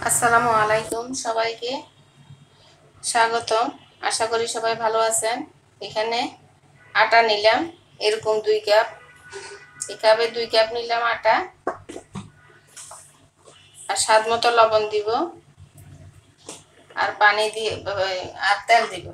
আসসালামু আলাইকুম, সবাইকে স্বাগতম। আশা করি সবাই ভালো আছেন। এখানে আটা নিলাম এরকম 2 কাপ। এই কাপে 2 কাপ নিলাম আটা, আর স্বাদ মতো লবণ দিব, আর পানি দিয়ে আর তেল দিব।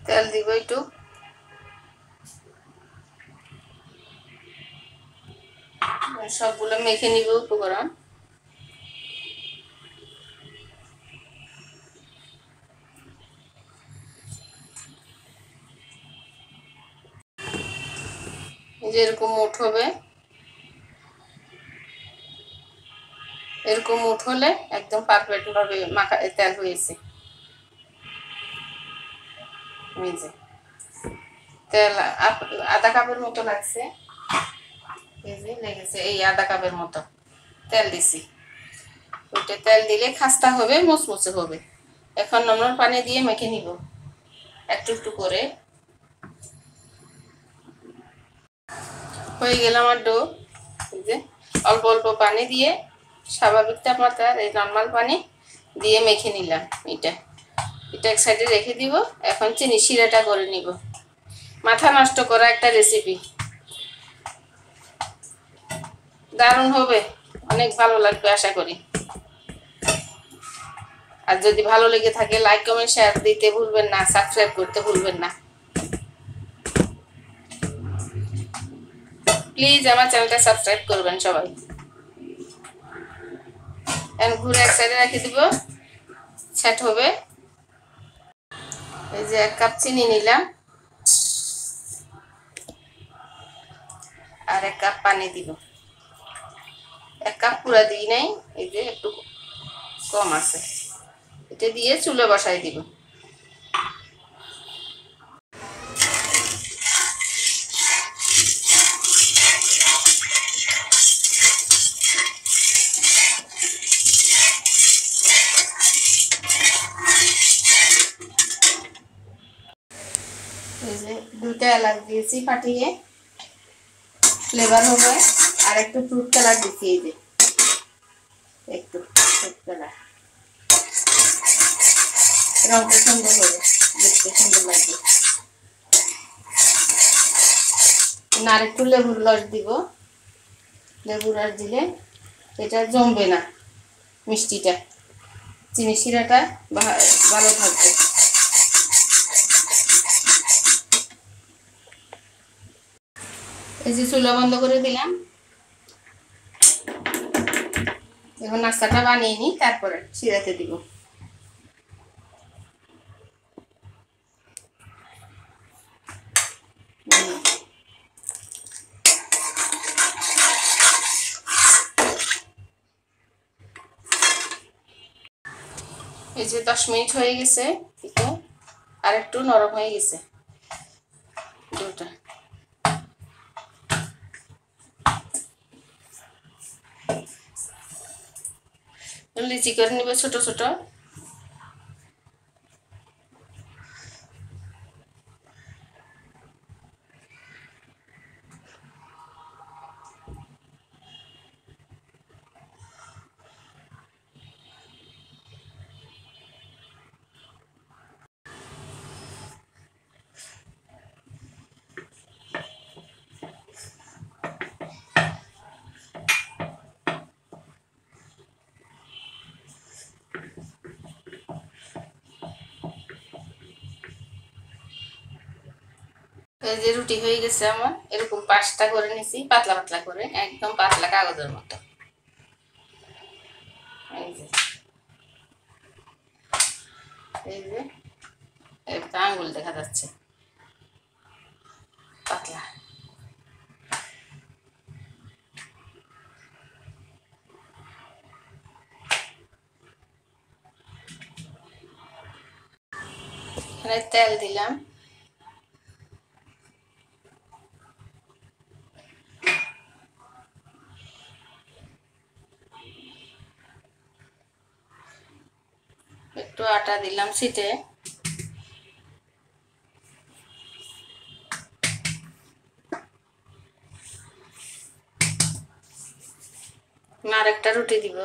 তেল দিব একটু। সবগুলো মেখে নিব উপকরণ। এরকম মুঠ হবে, এরকম মুঠ হলে একদম পারফেক্ট ভাবে মাখা তেল হয়েছে। তেল আধা কাপের মতো লাগছে, লেগেছে এই আধা কাপের মতো তেল দিছি। ওইটা তেল দিলে খাস্তা হবে, মুচমুচে হবে। এখন নরম পানি দিয়ে মেখে নিব একটু একটু করে। হয়ে গেল আমার ডো। এই যে অল্প অল্প পানি দিয়ে স্বাভাবিক তাপমাত্রার এই নর্মাল পানি দিয়ে মেখে নিলাম। এটা এক সাইডে রেখে দিব। এখন চিনি শিরাটা করে নিব। মাথা নষ্ট করা একটা রেসিপি, দারুণ হবে, অনেক ভালো লাগবে আশা করি। আর যদি ভালো লেগে থাকে লাইক কমেন্ট শেয়ার দিতে ভুলবেন না, সাবস্ক্রাইব করতে ভুলবেন না। প্লিজ আমার চ্যানেলটা সাবস্ক্রাইব করবেন সবাই। এখন ঘুরে এক সাইডে রেখে দিব, সেট হবে। এই যে 1 কাপ চিনি নিলাম, আর 1 কাপ পানি দিব। 1 কাপ পুরা দিই নাই, এই যে একটু কম আছে। এটা দিয়ে চুলে বসাই দিব। এই যে 2টা এলাচ দিয়েছি ফাটিয়ে, ফ্লেভার হবে। আর একটু ফ্রুট কালার দিচ্ছি, এই যে একটু ফ্রুট কালার, রংটা সুন্দর হবে, দেখতে সুন্দর লাগবে। আর একটু লেবুর রস দিব। লেবুর রস দিলে এটা জমবে না, মিষ্টিটা, চিনি শিরাটা ভালো থাকবে। এই যে চুলা বন্ধ করে দিলাম। এখন নাস্তাটা বানিয়ে নিই, তারপরে শিরাতে দিব। এই যে 10 মিনিট হয়ে গেছে, আর একটু নরম হয়ে গেছে ডোটা। লিচি করে নিবে ছোট ছোট। এই যে রুটি হয়ে গেছে আমার, এরকম 5টা করে নিছি, পাতলা পাতলা করে, একদম পাতলা কাগজের মতো। এই যে এই যে একটা আঙ্গুল দেখা যাচ্ছে, পাতলা। এখানে তেল দিলাম, একটু আটা দিলাম ছিটে। আরেকটা রুটি দিব।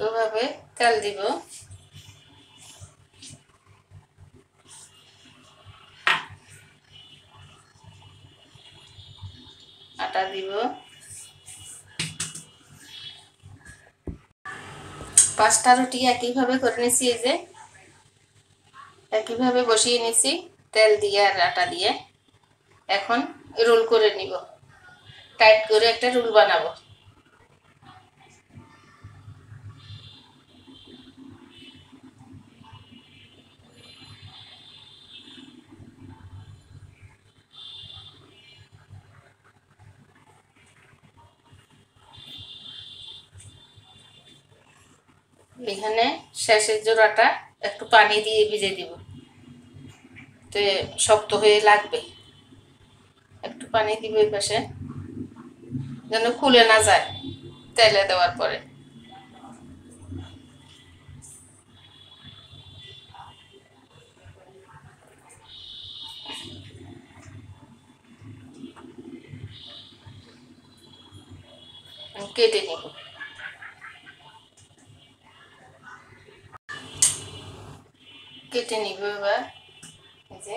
এভাবে তেল দিব। আটা দিব। 5টা রুটি একইভাবে করে নিছি। এই যে একইভাবে বসিয়ে নিছি তেল দিয়ে আর আটা দিয়ে। এখন রোল করে নিব, টাইট করে একটা রোল বানাবো। এখানে শেষের জোড়াটা একটু পানি দিয়ে ভিজে দিব, তো শক্ত হয়ে লাগবে। একটু পানি দিব এই পাশে, যেন খুলে না যায় তেলে দেওয়ার পরে। কেটে নিব। কেটে নিব এবার। এই যে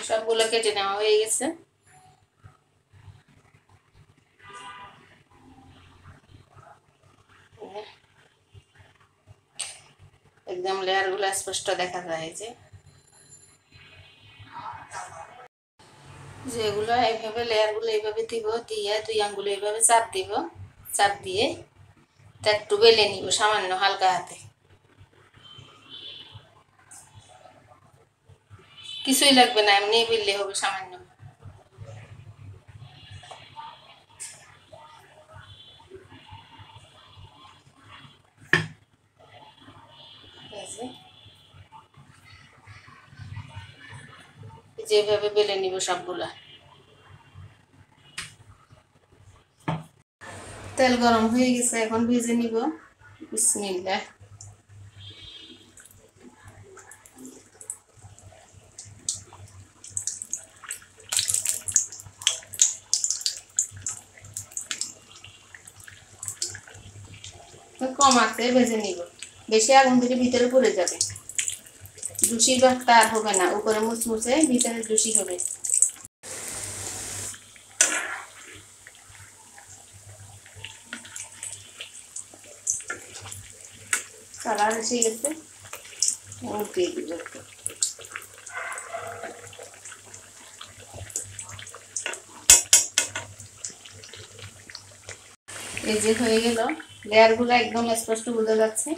সবগুলো কেটে নেওয়া হয়ে গেছে। একদম লেয়ারগুলো স্পষ্ট দেখা যায়। যেগুলো এইভাবে লেয়ারগুলো এইভাবে দিব, দিয়ে 2 আঙ্গুলে এইভাবে চাপ দিব। চাপ দিয়ে তা একটু বেলে নিব সামান্য হালকা হাতে। কিছুই লাগবে না, এমনি বেললে হবে সামান্য। যেভাবে বেলে নিব সবগুলা। তেল গরম হয়ে গেছে, এখন ভেজে নিব। বিসমিল্লাহ। কম আছে ভেজে নিব, বেশি আগুন দিলে ভিতরে পড়ে যাবে। জুসির ভাতটা আর হবে না, উপরে মুচমুচে ভিতরে জুসি হবে। কালার এসে গেছে, উল্টিয়ে দিব একটু। এই যে হয়ে গেল, লেয়ারগুলো একদম স্পষ্ট বোঝা যাচ্ছে।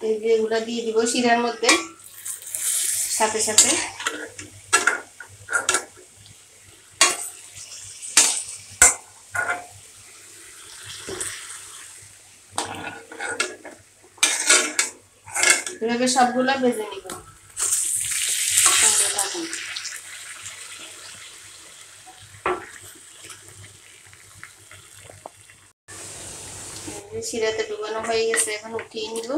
এই যে এগুলা দিয়ে দিব শিরার মধ্যে সাথে সাথে। এভাবে সবগুলা ভেজে নিব। শিরাতে ডুবানো হয়ে গেছে, এখন উঠিয়ে নিব।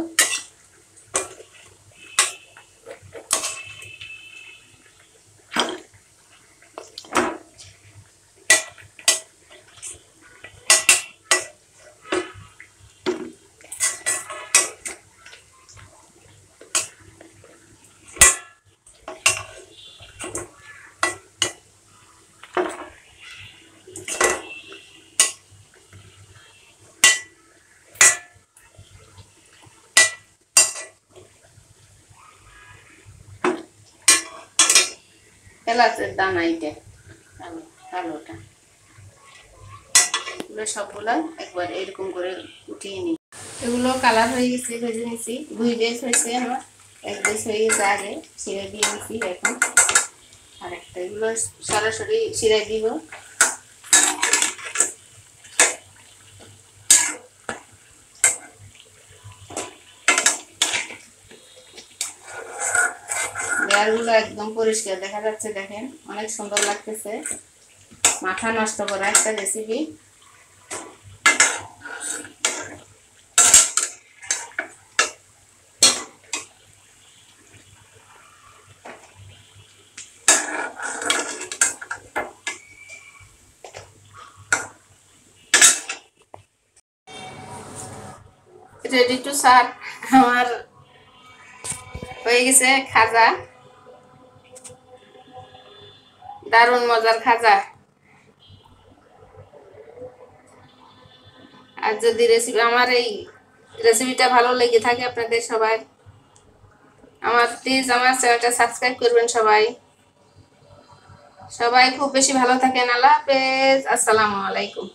এলাচের দানা এটা কালো কালোটা, এগুলো সবগুলো একবার এরকম করে উঠিয়ে নিই। এগুলো কালার হয়ে গেছে, ভেজে নিয়েছি। 2 বেজ হয়েছে আমার, 1 বেজ হয়ে গেছে আগে, ছিঁড়ে দিয়ে নিচ্ছি। এখন আরেকটা, এগুলো সরাসরি ছিঁড়ে দিব। লেয়ারগুলো একদম পরিষ্কার দেখা যাচ্ছে, দেখেন অনেক সুন্দর লাগতেছে। মাথা নষ্ট করা একটা রেসিপি। রেডি টু সার্ভ আমার হয়ে গেছে খাজা, দারুণ মজার খাজা। আর যদি আমার এই রেসিপিটা ভালো লেগে থাকে আপনাদের সবাই, প্লিজ আমার চ্যানেলটা সাবস্ক্রাইব করবেন সবাই। সবাই খুব বেশি ভালো থাকেন। আল্লাহ হাফেজ, আসসালামু আলাইকুম।